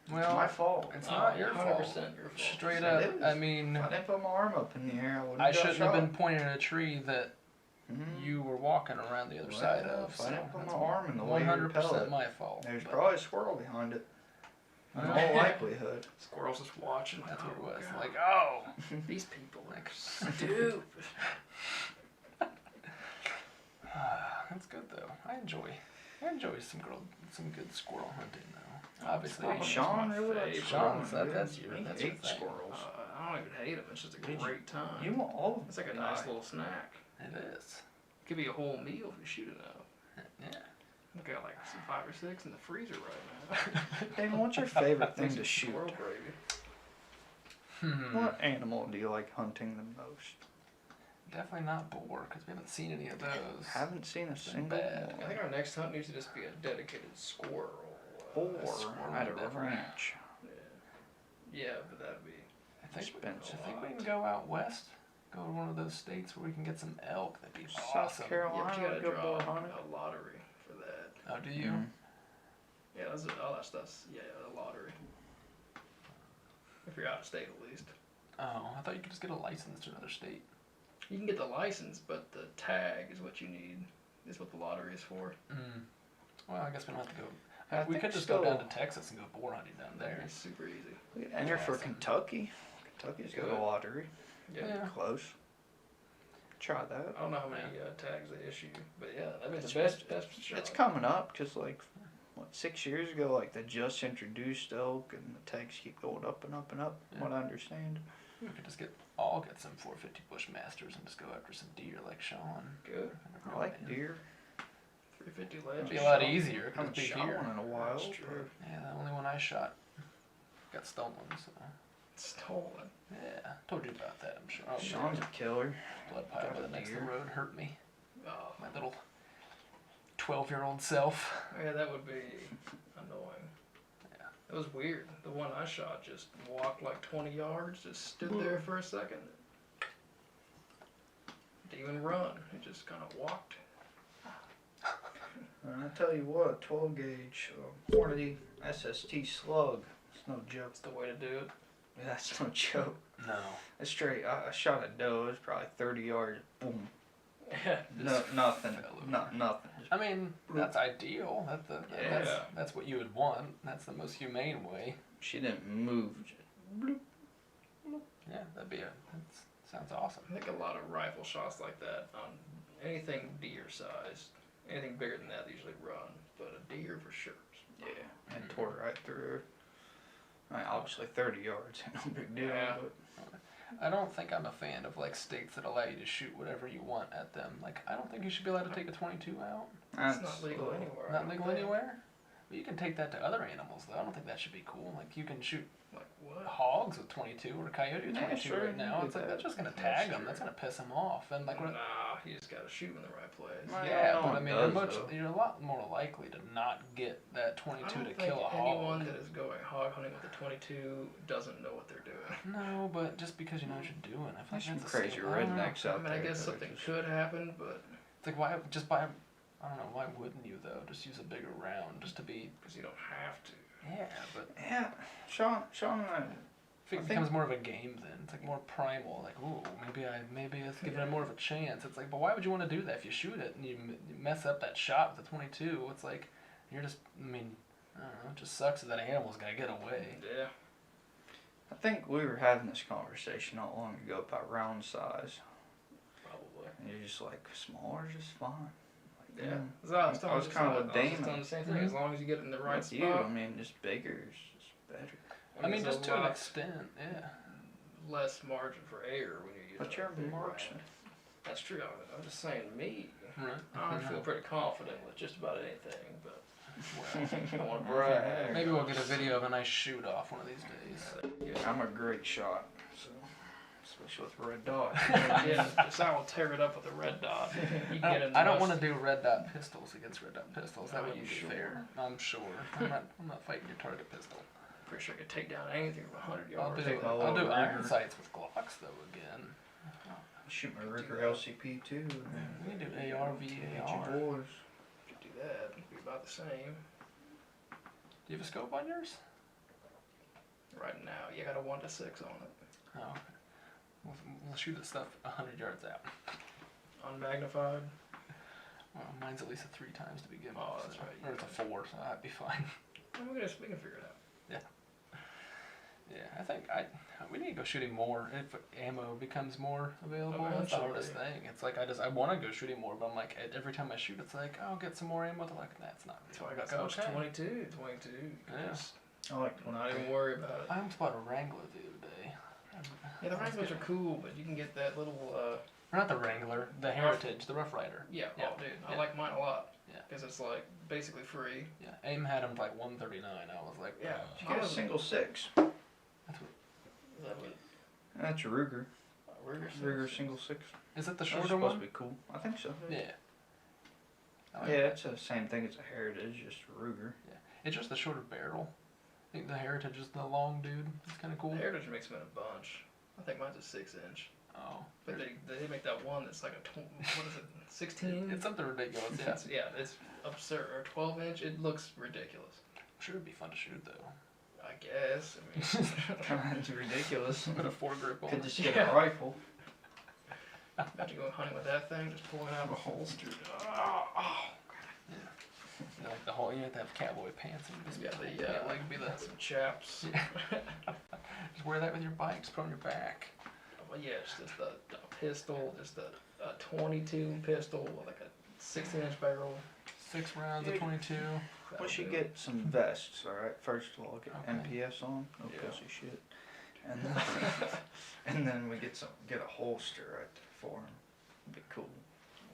it's well, my fault. it's not your 100% fault. your fault. Straight It up, is. I mean, If I didn't put my arm up in the air, I wouldn't I have got shouldn't shot. have been pointing at a tree that Mhm. you were walking around the other Well, side of. if I So didn't put that's my arm in the way of your 100% pellet, my fault. there's but probably a squirrel behind it. In Well, all likelihood. Squirrel's just watching. Like, That's what it oh, was. God. Like, oh, These people are like, stupid. that's good though. I enjoy some good squirrel hunting though. Obviously, Hey, Sean my really likes favorite. squirrels. Sean's dude. that's your He that's your hates thing. squirrels. I don't even hate them. It's just a Did you- great time. You want all of It's like a them. nice little snack. It is. It could be a whole meal if you shoot enough. Yeah. I got like some 5 or 6 in the freezer right now. Damon, what's your favorite thing to Some shoot? Squirrel gravy. What animal do you like hunting the most? Definitely not boar because we haven't seen any of those. Haven't seen a been single bad. I one. think our next hunt needs to just be a dedicated squirrel. Or squirrel at a definitely. ranch. Yeah, but that'd be. I think Expensive. I think we can go out west. Go to one of those states where we can get some elk. That'd be South awesome. Yeah, but Carolina, you gotta good draw boy hunting. a lottery for that. Oh, do you? Mhm. Yeah, all that stuff's a lottery. If you're out of state, at least. Oh, I thought you could just get a license to another state. You can get the license, but the tag is what you need. Is what the lottery is for. Mm. Well, I guess we don't have to go. I We think could just go still- down to Texas and go boar hunting down there. It's super easy. We could enter for Awesome. Kentucky. Kentucky's got a Good. lottery. Yeah. Close. Try that. I don't know how many tags they issue, but yeah, I mean It's- the best shot. It's coming up because, like, what, 6 years ago, like, they just introduced elk and the tags keep going up and up and up, from what I understand. We could just get some 450 Bushmasters and just go after some deer like Sean. Good. I like deer. 350 It'd ledge. be a lot Shot- easier I because haven't it'd be shot here. one in a while. That's true. Yeah, the only one I shot got stolen. So Stolen. yeah, told you about that. I'm sure. Oh, Sean's a killer. blood pile got by a the next to the deer. road hurt me. Oh, My little 12-year-old self. yeah, that would be annoying. Yeah. It was weird. The one I shot just walked like 20 yards, just stood there for a second. Didn't even run. It just kind of walked. And I tell you what, 12 gauge Hornady SST slug. It's no joke. That's the way to do it. That's no joke. No. It's straight. I shot a doe. It was probably 30 yards. Boom. Yeah. No, nothing. fell over. Nothing. Just I mean, that's ideal. Yeah. That's what you would want. That's the most humane way. she didn't move. Just bloop. Yeah, that sounds awesome. I think a lot of rifle shots like that on anything deer sized, anything bigger than that, they usually run. But a deer for sure. Yeah. And tore right through her. I mean, obviously 30 yards. No big deal. Yeah. But I don't think I'm a fan of like states that allow you to shoot whatever you want at them. Like I don't think you should be allowed to take a 22 out. It's not legal anywhere. I Not don't legal think. anywhere. But you can take that to other animals though. I don't think that should be cool. Like you can shoot Like what? hogs with 22 or a coyote with Yeah, 22 sure, right now. you It's do like that. that's just gonna That's tag them. true. That's gonna piss them off. And like what? Nah, you just gotta shoot 'em in the right place. Well, Yeah, no but I one mean, does, though. you're a lot more likely to not get that I 22 don't to think kill a anyone hog. that is going hog hunting with a 22 doesn't know what they're doing. No, but just because you know what you're doing, I feel like There's some that's a crazy skill. I don't know. rednecks I out mean, there. I guess that something just- could happen, but It's like why just buy? I don't know. Why wouldn't you though? Just use a bigger round just to be. because you don't have to. Yeah, but Yeah, Sean and I. I think it becomes more of a game then. It's like more primal. Like, ooh, maybe it's giving it more of a chance. It's like, but why would you want to do that if you shoot it and you mess up that shot with the 22? It's like you're just. I mean, I don't know. It just sucks that that animal's gonna get away. Yeah. I think we were having this conversation not long ago about round size. Probably. And you're just like, smaller is just fine. Like, Yeah. mm, So I was telling I was you, kinda I with was just Damon. telling the same thing. As long as you get it in the right with spot. you, I mean, just bigger is just better. I mean, there's just a to an lot extent, yeah. less margin for error when you're using. But you're a big marksman. round. That's true. I'm just saying, me. Right. I feel pretty confident with just about anything, but Well, I don't want to brag. maybe we'll get a video of a nice shoot off one of these days. Yeah. I'm a great shot, so especially with red dot. Yeah, just I will tear it up with a red dot. You can get it in I don't the want to do red dot pistols against red dot pistols. That Are wouldn't you be sure? fair. I'm sure. I'm not fighting your target pistol. Pretty sure I could take down anything from 100 I'll yards. do take my I'll little do iron Ruger. sights with Glocks though again. Shoot my Ruger LCP too. We can do AR, Get VAR. your Do boys. Could do that. It'd be about the same. you have a scope on yours? Right now, you got a 1 to 6 on it. Oh, okay. We'll shoot the stuff 100 yards out. Unmagnified. Well, mine's at least a 3 times to begin with. Oh, that's so- right, Or it's a 4, so that'd be fine. And we can figure it out. Yeah, I think we need to go shooting more if ammo becomes more available. That's the Eventually. hardest thing. It's like I want to go shooting more, but I'm like every time I shoot, it's like I'll get some more ammo. They're like, that's not. That's why I got so much 22. Yeah. Just I like not even worry about it. I almost bought a Wrangler the other day. Yeah, the Wranglers are cool, but you can get that little. Or not the Wrangler, the Heritage, the Rough Rider. Yeah, Yeah. oh, dude, I Yeah. like mine a lot. Yeah. Because it's like basically free. Yeah, AIM had them for like 139. I was like, Yeah. you get a single 6. That's what, Is that what? That's a Ruger. Ruger Single 6. is it the That's shorter supposed one? to be cool. I think so. Yeah. I like Yeah, it. it's the same thing as a Heritage, just a Ruger. It's just the shorter barrel. I think the Heritage is the long dude. It's kind of cool. Heritage makes them in a bunch. I think mine's a 6-inch. Oh. But they make that one that's like what is it, 16? It's something ridiculous, yeah. It's absurd. Or 12-inch. It looks ridiculous. I'm sure it'd be fun to shoot though. I guess. I mean, It's ridiculous. Put a foregrip on Could it. just get Yeah. a rifle. imagine going hunting with that thing, just pulling out of a holster. You know, like the whole, you have to have cowboy pants and just Yeah, be the like be the some chaps. just wear that with your bike, just put it on your back. Well, yeah, it's just a pistol, just a 22 pistol with like a 16-inch barrel. 6 rounds of Dude. 22. We should get some vests, alright? First of all, get Okay. MPS on. No Yeah. pussy shit. And then, and then we get a holster right there for him. It'd be cool.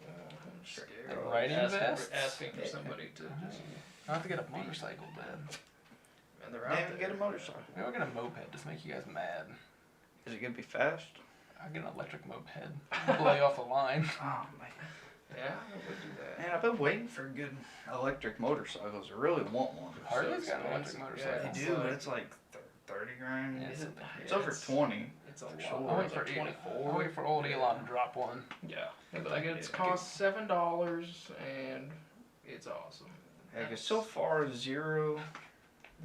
I'm scared. Like riding vests? Asking for somebody to just. I have to get a motorcycle then. And they're out Maybe there. get a motorcycle. Maybe I'll get a moped, just make you guys mad. Is it gonna be fast? I'll get an electric moped. Blow you off the line. Oh man. Yeah, I would do that. Man, I've been waiting for good electric motorcycles. I really want one. Harley's So got an electric expensive. motorcycle. They It's do, but like- it's like 30 grand. Yeah, Is it? It's over 20. It's a lot. Sure. I'll wait It's for like 24. I'll wait for old Elon to drop one. Yeah, but like it's Yeah. cost $7 and it's awesome. Yeah, 'cause so far Zero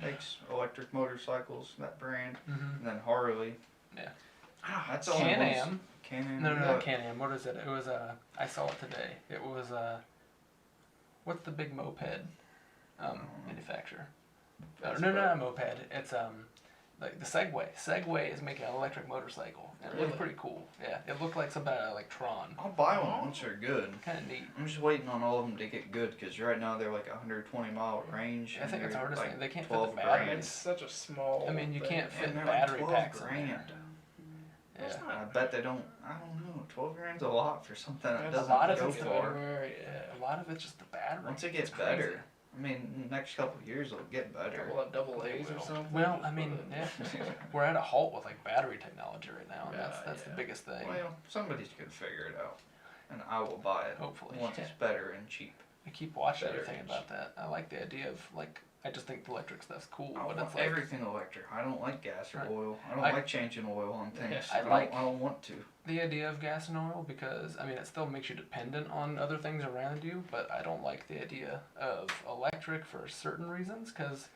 makes electric motorcycles, that brand, Mm-hmm. and then Harley. Ah, That's the only ones. Can-Am. Can-Am. No, yeah. not Can-Am. What is it? It was I saw it today. It was what's the big moped manufacturer? No, not a moped. It's like the Segway. Segway is making an electric motorcycle. And it looked Really? pretty cool. Yeah, it looked like something out of like Tron. I'll buy one once they're good. Kind of neat. I'm just waiting on all of them to get good because right now they're like 120-mile range. I think it's they're hardest like thing. They can't fit the 12 batteries. grand. It's such a small. I mean, you thing. can't fit And they're battery like 12 packs in grand. there. That's Yeah. not I bet they don't. I don't know. 12 grand's a lot for something that That's doesn't a lot of go it's far. everywhere, yeah. A lot of it's just the battery. Once it gets It's crazy. better, I mean, next couple of years it'll get better. Couple of double A's or something. Well, just I mean, put it- yeah, we're at a halt with like battery technology right now, and Yeah, that's the yeah. biggest thing. Well, somebody's gonna figure it out, and I will buy it Hopefully. once it's better and cheap. I keep watching Better everything is. about that. I like the idea of like, I just think the electric stuff's cool, I but want it's like everything electric. I don't like gas or Right. oil. I don't I- like changing oil on things. Yeah, I I don't want to. the idea of gas and oil because I mean it still makes you dependent on other things around you, but I don't like the idea of electric for certain reasons because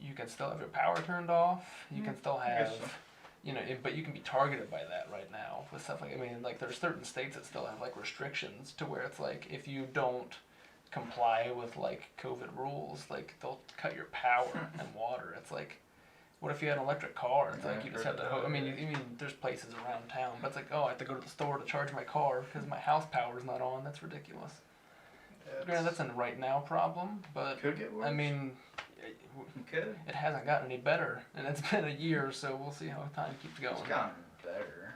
you can still have your power turned off. You can still I guess have, so. you know, but you can be targeted by that right now with stuff like I mean like there's certain states that still have like restrictions to where it's like if you don't comply with like COVID rules, like they'll cut your power and water. It's like, what if you had an electric car? It's Yeah, like you I've just heard have to. of that, I mean, yeah. there's places around town, but it's like, oh, I have to go to the store to charge my car because my house power's not on. That's ridiculous. Granted, that's a right now problem, but Could get worse. I mean, it could. it hasn't gotten any better, and it's been a year, so we'll see how time keeps going. It's gotten better.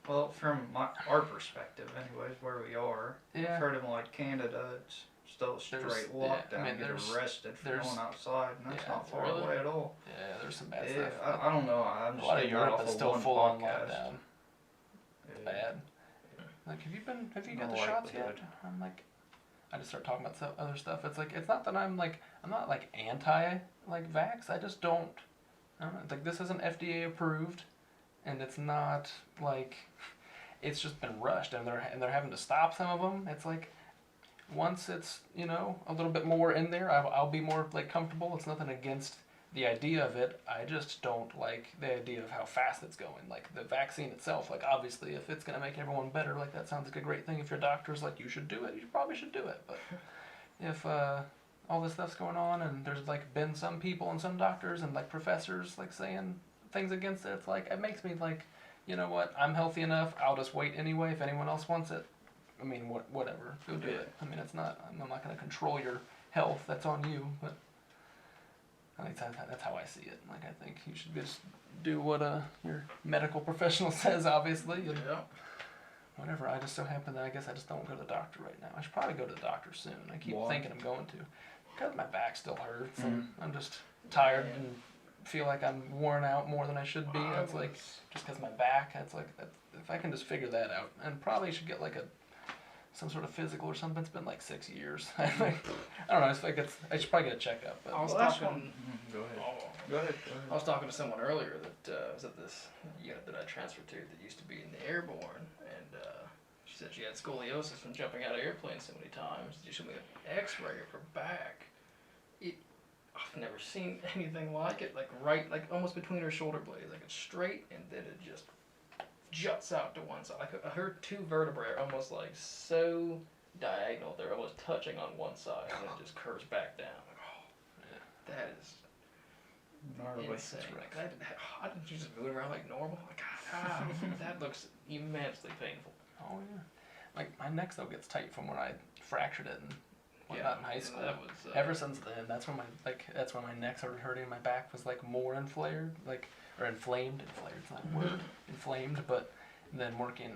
Well, from our perspective, anyways, where we are, Yeah. I've heard in like Canada, it's still a straight There's- lockdown. yeah, I mean, get there's- arrested for there's- going outside, and that's yeah, not far really? away at all. Yeah, there's some bad Yeah, stuff. I don't know. I'm A just lot of getting that Europe off is of still one full on podcast. lockdown. Yeah. Bad. Like, have you got No the shots yet? likelihood. I'm like, I just start talking about other stuff. It's like, it's not that I'm not like anti like vax. I just don't. I don't know. Like this isn't FDA approved, and it's not like, it's just been rushed, and they're having to stop some of them. It's like, once it's a little bit more in there, I'll be more like comfortable. It's nothing against the idea of it. I just don't like the idea of how fast it's going. Like the vaccine itself, like obviously if it's gonna make everyone better, like that sounds like a great thing. If your doctor's like you should do it, you probably should do it. But if all this stuff's going on and there's like been some people and some doctors and like professors like saying things against it, it's like it makes me like, you know what, I'm healthy enough, I'll just wait anyway. If anyone else wants it, I mean whatever, go do it. I mean I'm not gonna control your health, that's on you, but I think that's how I see it. Like, I think you should just do what your medical professional says, obviously, and Yeah. whatever. I just so happen that I guess I just don't go to the doctor right now. I should probably go to the doctor soon. I keep Why? thinking I'm going to. Because my back still hurts, and I'm just tired and feel like I'm worn out more than I should be. It's like, just because my back, it's like, if I can just figure that out, and probably should get like some sort of physical or something. It's been like 6 years. I don't know. It's like I should probably get a checkup. But I was Well, that's talking. Go ahead. Oh, Go ahead. I was talking to someone earlier that was at this unit that I transferred to that used to be in the airborne, and she said she had scoliosis from jumping out of airplanes so many times. She showed me an X-ray of her back. I've never seen anything like it. Like almost between her shoulder blades, like it's straight, and then it just juts out to one side. Like her two vertebrae are almost like so diagonal; they're almost touching on one side, and then it just curves back down. Like, oh, that is Gnarly. insane. Like how didn't you just move around like normal? Like that looks immensely painful. Oh yeah. Like my neck still gets tight from when I fractured it and whatnot in high school. That was, Ever since then, that's when my neck started hurting. My back was like more inflamed, or inflamed. Inflamed, it's not a word. Inflamed, but then working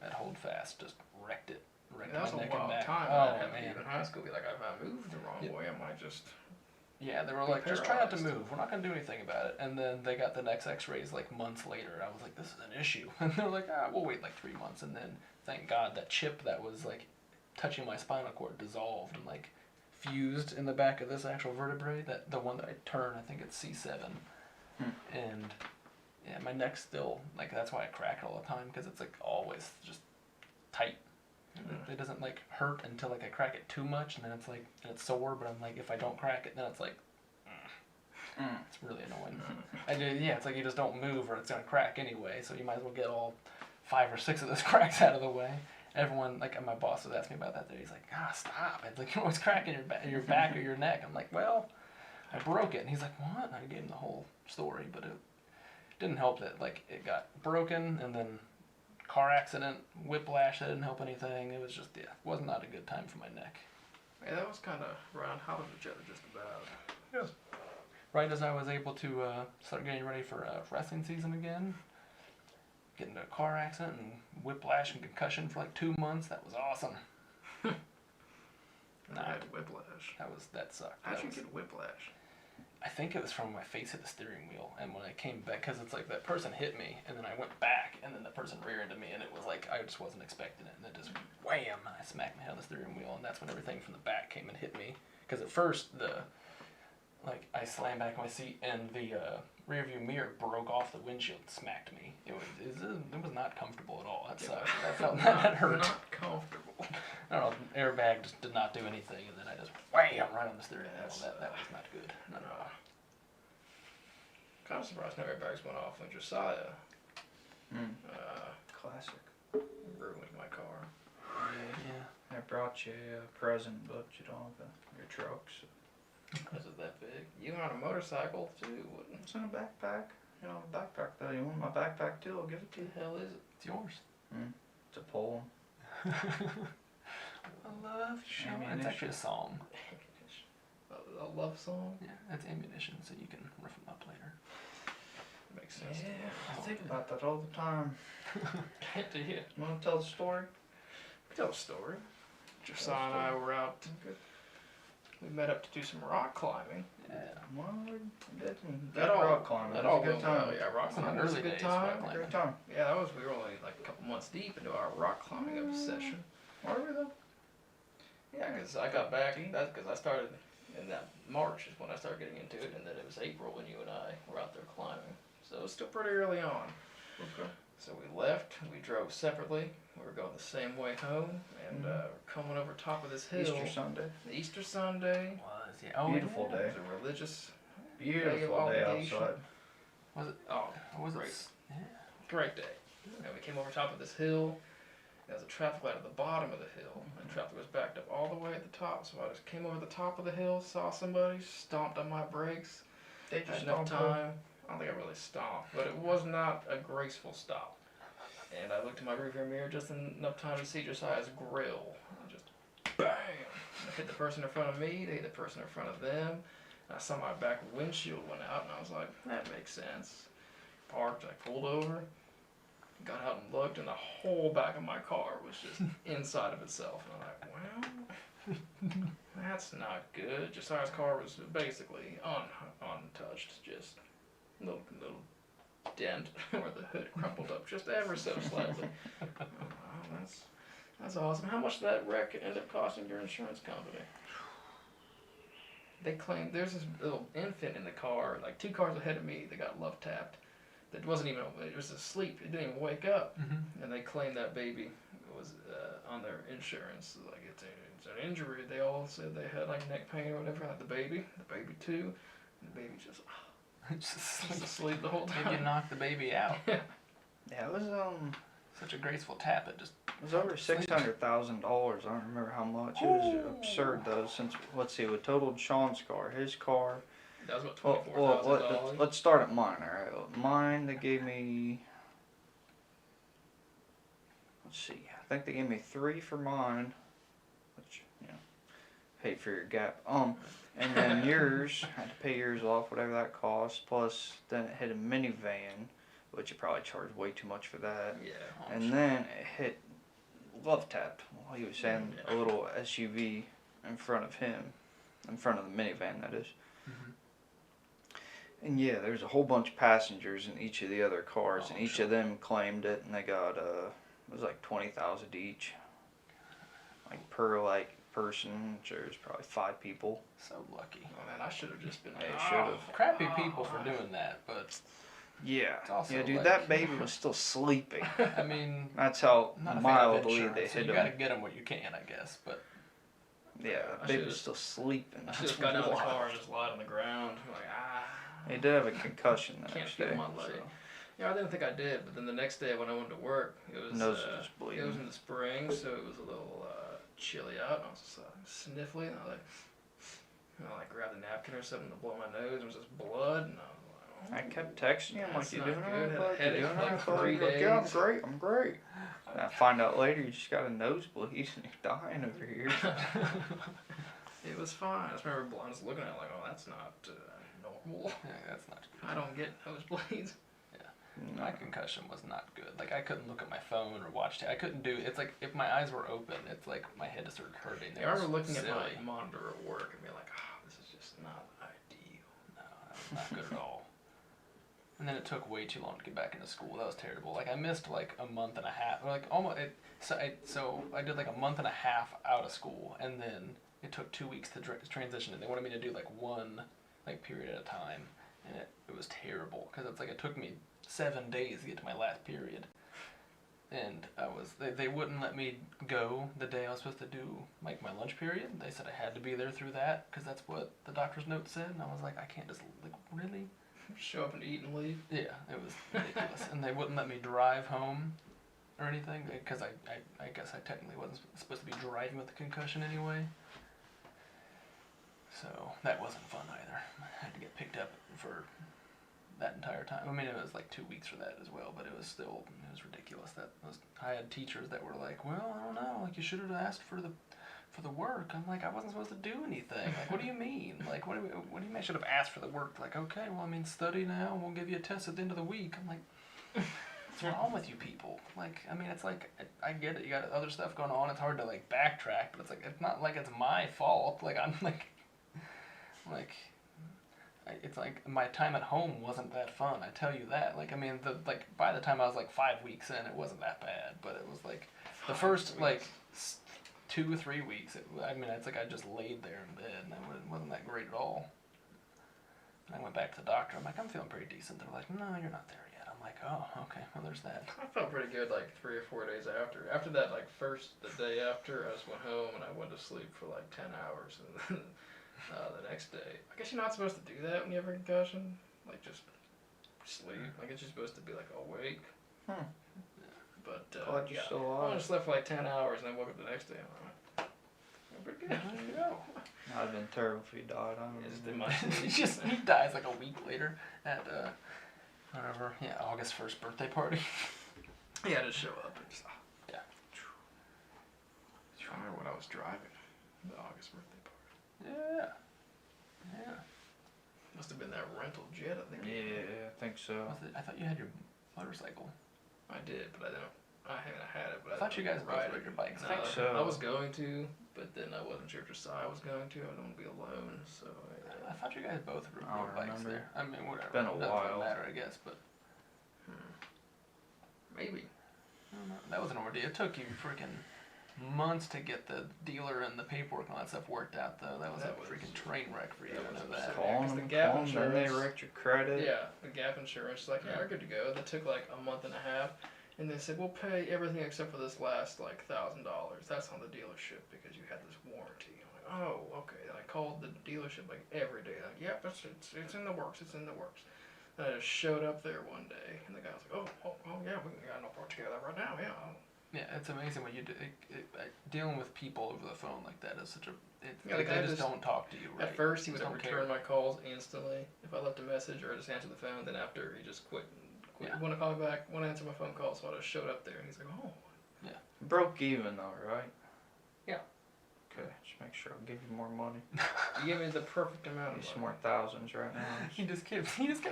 at Holdfast just wrecked it. Wrecked that was my a neck and wild back. time. Oh That happened man. in high school. Be like, if I moved the wrong way, I might just. Yeah, they were like, just try not to paralyzed. move. We're not gonna do anything about it. And then they got the next X-rays like months later. I was like, this is an issue. And they're like, we'll wait like 3 months. And then thank God that chip that was like touching my spinal cord dissolved and like fused in the back of this actual vertebrae. That the one that I turn, I think it's C7. And yeah, my neck's still like that's why I crack it all the time because it's like always just tight. It doesn't like hurt until like I crack it too much, and then it's like and it's sore. But I'm like, if I don't crack it, then it's like, it's really annoying. Yeah, it's like you just don't move, or it's gonna crack anyway. So you might as well get all 5 or 6 of those cracks out of the way. Everyone, like my boss was asking me about that today. He's like, stop! It's like you're always cracking your back or your neck. I'm like, well, I broke it, and he's like, what? And I gave him the whole story, but it didn't help that like it got broken, and then car accident, whiplash, that didn't help anything. It was just, it was not a good time for my neck. Yeah, that was kind of around college each other just about. Yes. Right as I was able to start getting ready for wrestling season again, get into a car accident and whiplash and concussion for like 2 months. That was awesome. I had whiplash. That sucked. How'd That you was, get whiplash? I think it was from my face hit the steering wheel, and when I came back, because it's like that person hit me, and then I went back, and then the person rear-ended me, and it was like I just wasn't expecting it, and it just wham! I smacked my head on the steering wheel, and that's when everything from the back came and hit me. Because at first I slammed back in my seat, and the rear view mirror broke off the windshield and smacked me. It was not comfortable at all. That sucked. That hurt. Not comfortable. I don't know, airbag just did not do anything, and then I just wham right on the steering wheel. That was not good. No. Kind of surprised no airbags went off when Josiah Classic. ruined my car. Yeah. I brought you a present, but you don't have your truck, so. Because it's that big. You on a motorcycle too, wouldn't It's in a backpack. You know, a backpack though. You want my backpack too? I'll give it to you. the hell is it? It's yours. It's a pole. I love showing. It's actually a song. A love song? Yeah, that's ammunition, so you can rough them up later. Makes sense. Yeah, I think about that all the time. Do you? You want to tell the story? Tell a story. Josiah and I were out. We met up to do some rock climbing. Yeah. Well, we did some That good all- rock climbing. That It all was a good went time. well. Yeah, rock Some climbing was a early good days rock time. climbing. Great time. Yeah, we were only like a couple months deep into our rock climbing obsession. Where were we though? Yeah, because I got back. That's because I started in that March is when I started getting into it, and then it was April when you and I were out there climbing. So it was still pretty early on. Okay. So we left. We drove separately. We were going the same way home, and coming over top of this hill. Easter Sunday. Easter Sunday. Was, yeah. Oh, Beautiful yeah. day. It was a religious. Beautiful day obligation. outside. Was it? Oh, Was great. it? Yeah. great day. And we came over top of this hill. There was a traffic light at the bottom of the hill, and traffic was backed up all the way at the top. So I just came over the top of the hill, saw somebody, stomped on my brakes. They Had just enough don't time. I don't think I really stomped, but it was not a graceful stop. And I looked in my rearview mirror just enough time to see Josiah's grill. And just bang! I hit the person in front of me, they hit the person in front of them. And I saw my back windshield went out, and I was like, that makes sense. Parked, I pulled over, got out and looked, and the whole back of my car was just inside of itself. And I'm like, well, that's not good. Josiah's car was basically untouched, just little dent where the hood crumpled up just ever so slightly. Oh, wow, that's awesome. How much did that wreck end up costing your insurance company? They claimed there's this little infant in the car, like 2 cars ahead of me, that got love tapped. That wasn't even, it was asleep. It didn't even wake up. Mm-hmm. And they claimed that baby was on their insurance. Like it's an injury. They all said they had like neck pain or whatever. Like the baby too. And the baby just Just asleep the whole time. Maybe you knocked the baby out. Yeah, it was Such a graceful tap. It just. It was over $600,000. I don't remember how much. It was absurd though. Since let's see, what totaled Sean's car, his car. That was about $24,000. Let's start at mine. All right, mine they gave me. Let's see. I think they gave me 3 for mine, which paid for your gap. And then yours, I had to pay yours off, whatever that cost. Plus, then it hit a minivan, which you probably charged way too much for that. Yeah. And then it hit love tapped while he was saying a little SUV in front of him, in front of the minivan, that is. Mm-hmm. And yeah, there's a whole bunch of passengers in each of the other cars, and each of them claimed it, and they got it was like $20,000 each, like per person. There's probably 5 people. So lucky. Oh man, I should have just been like, They should've. Crappy people for doing that, but Yeah, it's also yeah, dude, like, that baby was still sleeping. I mean, That's how I'm not a fan of mildly insurance, they so hit you him. gotta get them what you can, I guess. But Yeah, I the baby should've- was still sleeping. I should That's have got out of the wild. car and just lied on the ground. Like, He did have a concussion the can't next feel day. my leg. Yeah, I didn't think I did, but then the next day when I went to work, it was Nose was just it was bleeding. in the spring, so it was a little chilly out, and I was just sniffly, and I like grabbed a napkin or something to blow my nose, and it was just blood, and I was like, I kept texting him like, That's "You not doing good. alright, Had a bud? You headache doing for like alright, bud?" 3 He's like, "Yeah, I'm days." great. I'm great." And I find out later you just got a nosebleed and you're dying over here. It was fine. I just remember I was looking at it like, oh, that's not normal. yeah, that's not good. I don't get nosebleeds. No, my concussion was not good. Like, I couldn't look at my phone or watch I couldn't do, it's like, if my eyes were open, it's like my head just started hurting. Yeah, I remember looking at my monitor at work and being like, oh, this is just not ideal. No, that was not good at all. And then it took way too long to get back into school. That was terrible. Like, I missed like a month and a half, or like almost, so I did like a month and a half out of school, and then it took 2 weeks to transition, and they wanted me to do like one like period at a time, and it was terrible, because it's like it took me 7 days to get to my last period, and they wouldn't let me go the day I was supposed to do like my lunch period. They said I had to be there through that, because that's what the doctor's note said, and I was like, I can't just, like, really? Show up and eat and leave? Yeah, it was ridiculous. And they wouldn't let me drive home or anything, because I guess I technically wasn't supposed to be driving with a concussion anyway. So that wasn't fun either. I had to get picked up for that entire time. I mean, it was like 2 weeks for that as well, but it was ridiculous. I had teachers that were like, well, I don't know, like, you should have asked for the work. I'm like, I wasn't supposed to do anything. Like, what do you mean? Like, what do you mean I should have asked for the work? Like, okay, well, I mean, study now, we'll give you a test at the end of the week. I'm like, what's wrong with you people? Like, I mean, it's like, I get it, you got other stuff going on, it's hard to, like, backtrack, but it's like, it's not like it's my fault. Like, I'm like, it's like, my time at home wasn't that fun, I tell you that. Like, I mean, by the time I was, like, 5 weeks in, it wasn't that bad, but it was, like, the first, like, 2 or 3 weeks, it's like I just laid there in bed, and it wasn't that great at all. And I went back to the doctor, I'm like, I'm feeling pretty decent. They're like, no, you're not there yet. I'm like, oh, okay, well, there's that. I felt pretty good like 3 or 4 days after. After that, like, the day after, I just went home and I went to sleep for like 10 hours, and then the next day, I guess you're not supposed to do that when you have a concussion, like, just sleep. Like, it's just supposed to be like awake. But Glad you're yeah, still I alive. just slept for like 10 hours and then woke up the next day. I'm like, I'm pretty good. There you go. I'd have been terrible if he died. I don't know. He dies like a week later at whatever, August 1st birthday party. Yeah, just show up and just, yeah. I remember when I was driving the August birthday party. Yeah. Must have been that rental jet, I think. Yeah, I think so. I thought you had your motorcycle. I did, but I haven't had it. But I thought you guys both ride rode your bikes. No, I think so. I was going to, but then I wasn't sure if Josiah was going to. I don't want to be alone, so. I thought you guys both rode I don't bikes remember. there. I mean, whatever. Been a Doesn't while. matter, I guess, but Maybe. I don't know. That was an ordeal. It took you freaking months to get the dealer and the paperwork and all that stuff worked out, though. That was a freaking train wreck for you. I know that. Calling them, then they wrecked your credit. Yeah, the gap insurance. Like, yeah, we're good to go. That took like a month and a half. And they said, we'll pay everything except for this last, like, $1,000. That's on the dealership because you had this warranty. I'm like, oh, okay. And I called the dealership, like, every day. Like, yep, it's in the works. It's in the works. And I just showed up there one day, and the guy was like, oh yeah, we got no part together right now, yeah. Yeah, it's amazing what you do. Dealing with people over the phone like that is such a... Yeah, the they guy just don't talk to you, right? At first, he would Just don't return care. my calls instantly if I left a message or I just answered the phone. Then after, he just quit. Yeah. Wouldn't call me back, wouldn't answer my phone call, so I just showed up there, and he's like, oh. Broke even though, right? Yeah. Okay, just make sure I'll give you more money. You gave me the perfect amount Need of some money. more thousands right now. He just kept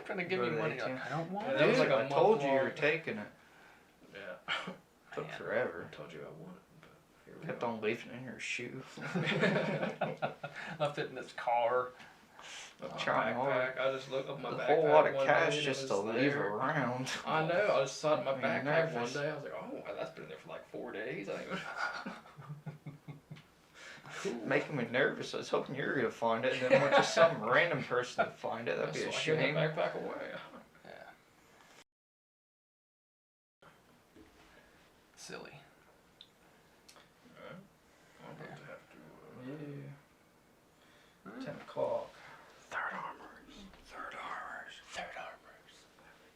trying to give Go you to the money. You're like, ATM. I don't want Yeah, it. that was Dude, like a I month told you you long. were taking it. Yeah. Took Man. forever. I told you I wanted it, but here we Kept go. on leaving it in your shoe. Left it in his car. I'm trying hard. I just looked up my A backpack whole lot of one day cash and just it to was leave there. around. I know. I just saw it in my I'm backpack nervous. one day. I was like, oh, that's been there for like 4 days. I don't even... Making me nervous. I was hoping you were gonna find it, and then want just some random person to find it. That'd be a So I gave shame. my backpack away. Yeah. Silly. I'm going to have to... Yeah.